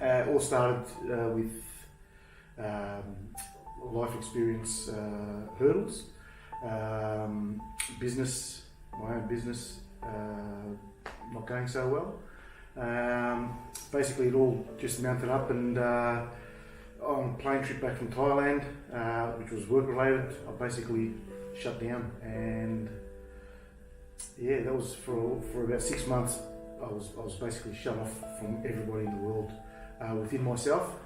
All started with life experience hurdles, business, my own business not going so well. Basically it all just mounted up, and on a plane trip back from Thailand, which was work related, I basically shut down, and yeah, that was for about 6 months. I was basically shut off from everybody in the world within myself.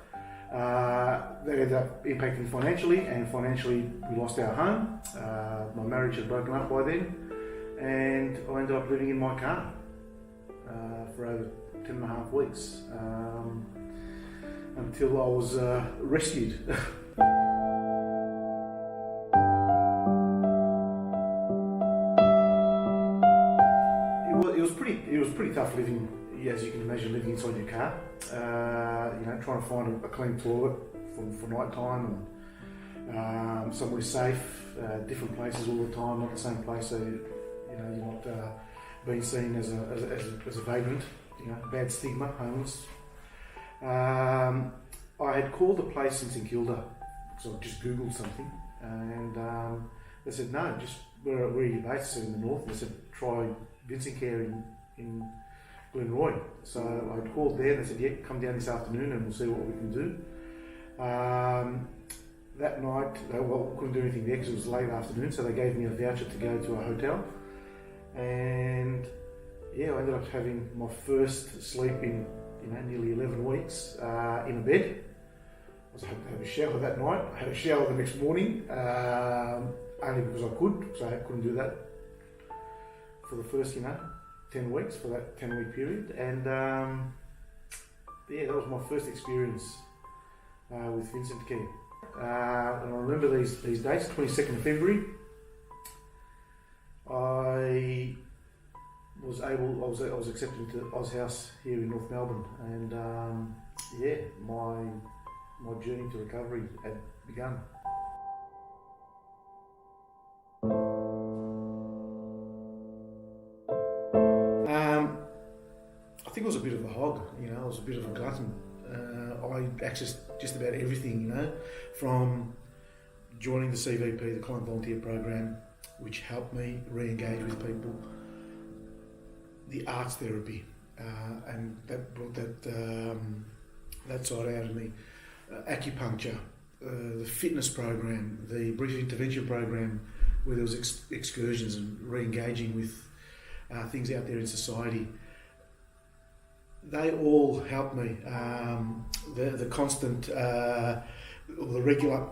That ended up impacting financially, and financially we lost our home. My marriage had broken up by then, and I ended up living in my car for over 10.5 weeks until I was rescued. It was pretty tough living, as you can imagine, living inside your car. Trying to find a clean toilet for night time, and somewhere safe, different places all the time, not the same place. So you're not being seen as a vagrant. Bad stigma, homeless. I had called a place in St Kilda, so I just googled something, and they said no, just where are you based? I said in the north. They said try VincentCare in Glenroy. So I called there, and they said, yeah, come down this afternoon and we'll see what we can do. That night, couldn't do anything there because it was late afternoon, so they gave me a voucher to go to a hotel. And yeah, I ended up having my first sleep in nearly 11 weeks in a bed. I was hoping to have a shower that night. I had a shower the next morning, only because I could, so I couldn't do that for the first 10 weeks, for that 10-week period. And yeah, that was my first experience with VincentCare. And I remember these dates, 22nd of February. I was accepted into Oz House here in North Melbourne, and yeah, my journey to recovery had begun. I think I was a bit of a hog, I was a bit of a glutton. I accessed just about everything, from joining the CVP, the Client Volunteer Program, which helped me re-engage with people, the arts therapy, and that brought that side out of me, acupuncture, the fitness program, the brief intervention program, where there was excursions and re-engaging with things out there in society. They all helped me. The constant, the regular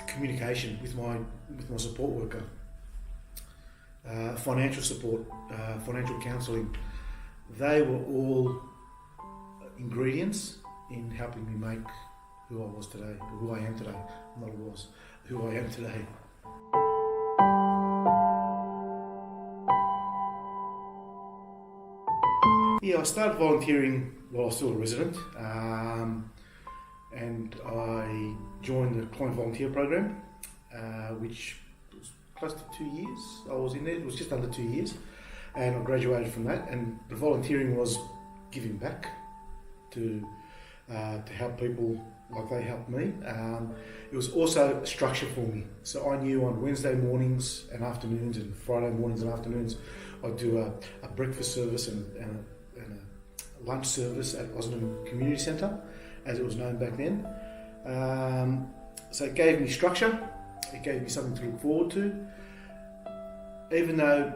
communication with my support worker, financial support, financial counselling. They were all ingredients in helping me make who I was today, or who I am today. Not was, who I am today. Yeah, I started volunteering while I was still a resident, and I joined the Client Volunteer Program, which was close to 2 years. I was in there. It was just under 2 years, and I graduated from that. And the volunteering was giving back to help people like they helped me. It was also a structure for me. So I knew on Wednesday mornings and afternoons and Friday mornings and afternoons, I'd do a breakfast service and a lunch service at Ozanam Community Centre, as it was known back then. So it gave me structure, it gave me something to look forward to. Even though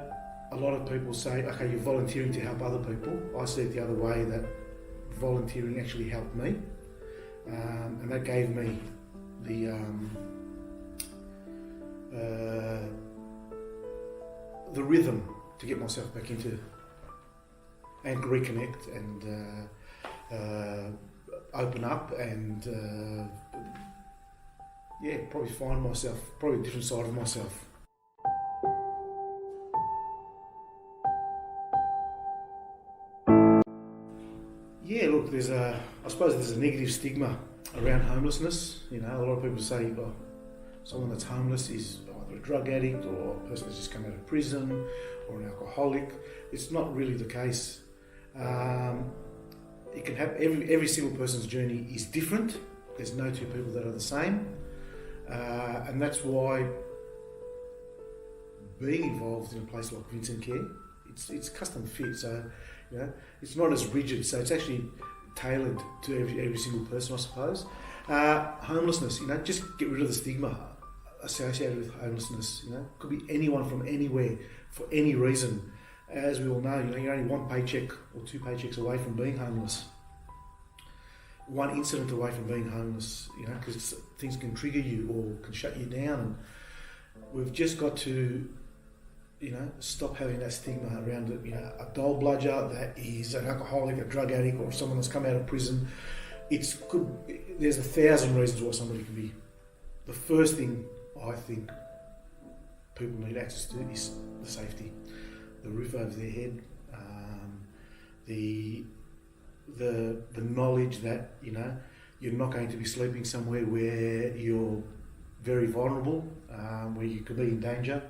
a lot of people say, okay, you're volunteering to help other people, I see it the other way, that volunteering actually helped me. And that gave me the rhythm to get myself back into and reconnect and open up and probably find myself, probably a different side of myself. Yeah, look, I suppose there's a negative stigma around homelessness. A lot of people say, oh, someone that's homeless is either a drug addict or a person that's just come out of prison or an alcoholic. It's not really the case. it can happen. Every single person's journey is different. There's no two people that are the same, and that's why being involved in a place like VincentCare, it's custom fit. So it's not as rigid. So it's actually tailored to every single person, I suppose. Homelessness, just get rid of the stigma associated with homelessness. Could be anyone from anywhere for any reason. As we all know, you're only one paycheck or two paychecks away from being homeless. One incident away from being homeless, because things can trigger you or can shut you down. And we've just got to, stop having that stigma around it. A dole bludger that is an alcoholic, a drug addict, or someone that's come out of prison. There's 1,000 reasons why somebody can be. The first thing I think people need access to is the safety, the roof over their head, the knowledge that you're not going to be sleeping somewhere where you're very vulnerable, where you could be in danger.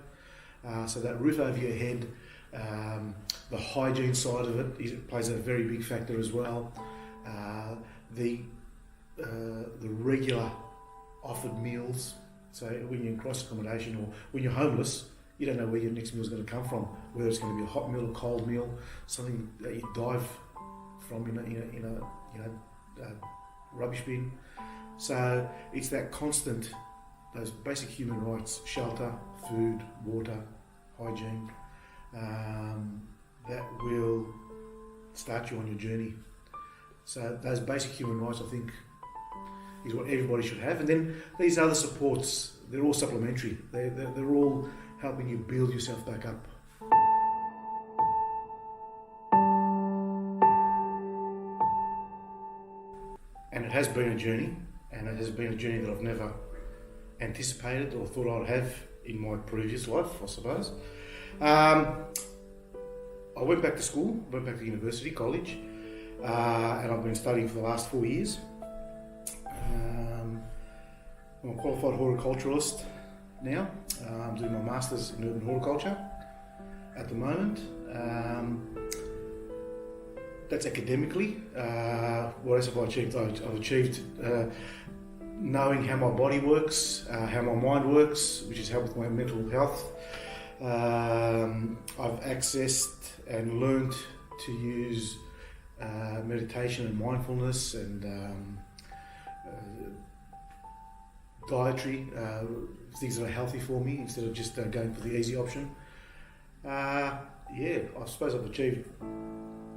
So that roof over your head, the hygiene side of it plays a very big factor as well. The regular offered meals. So when you're in cross accommodation or when you're homeless, you don't know where your next meal is going to come from. Whether it's going to be a hot meal, a cold meal, something that you dive from in a rubbish bin. So it's that constant, those basic human rights: shelter, food, water, hygiene, that will start you on your journey. So those basic human rights, I think, is what everybody should have. And then these other supports, they're all supplementary. They're all helping you build yourself back up. And it has been a journey, and it has been a journey that I've never anticipated or thought I'd have in my previous life, I suppose. I went back to school, went back to university, college, and I've been studying for the last 4 years. I'm a qualified horticulturalist now. I'm doing my Masters in Urban Horticulture at the moment. That's academically. What else have I achieved? I've achieved knowing how my body works, how my mind works, which has helped with my mental health. I've accessed and learned to use meditation and mindfulness and dietary, things that are healthy for me instead of just going for the easy option. I suppose I've achieved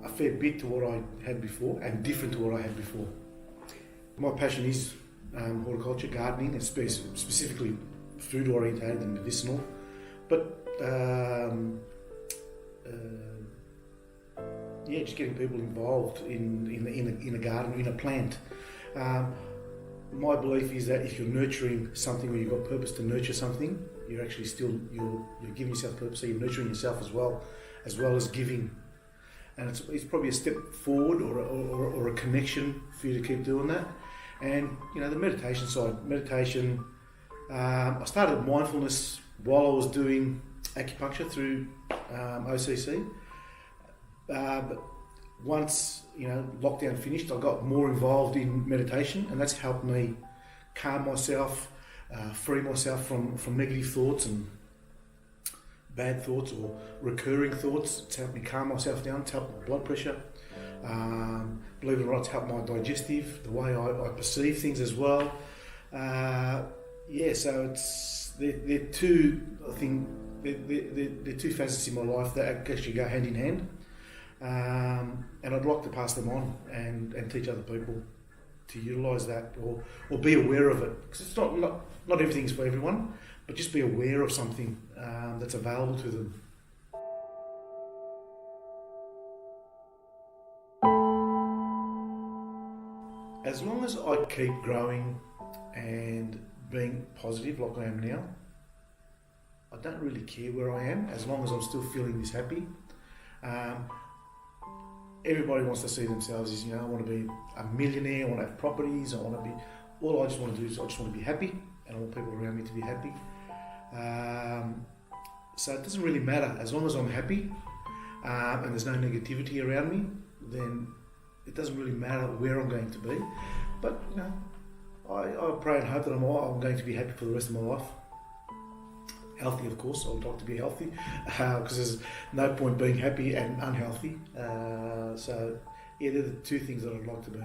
a fair bit to what I had before and different to what I had before. My passion is horticulture, gardening, and specifically food orientated and medicinal. But just getting people involved in a garden, in a plant. My belief is that if you're nurturing something or you've got purpose to nurture something, you're actually you're giving yourself purpose, so you're nurturing yourself as well as giving. And it's probably a step forward or a connection for you to keep doing that. And the meditation side. I started mindfulness while I was doing acupuncture through OCC. But once lockdown finished, I got more involved in meditation, and that's helped me calm myself, free myself from negative thoughts and bad thoughts or recurring thoughts. It's helped me calm myself down, it's helped my blood pressure. Believe it or not, it's helped my digestive, the way I perceive things as well. So they're two, I think, they're two facets in my life that actually go hand in hand. And I'd like to pass them on and teach other people to utilise that or be aware of it, because it's not everything's for everyone, but just be aware of something that's available to them. As long as I keep growing and being positive like I am now, I don't really care where I am, as long as I'm still feeling this happy. Everybody wants to see themselves as, I want to be a millionaire, I want to have properties, all I just want to do is I just want to be happy, and I want people around me to be happy. So it doesn't really matter, as long as I'm happy and there's no negativity around me, then it doesn't really matter where I'm going to be. But you know, I pray and hope that I'm going to be happy for the rest of my life. Healthy, of course. I would like to be healthy because there's no point being happy and unhealthy. So yeah, they're the two things that I'd like to be.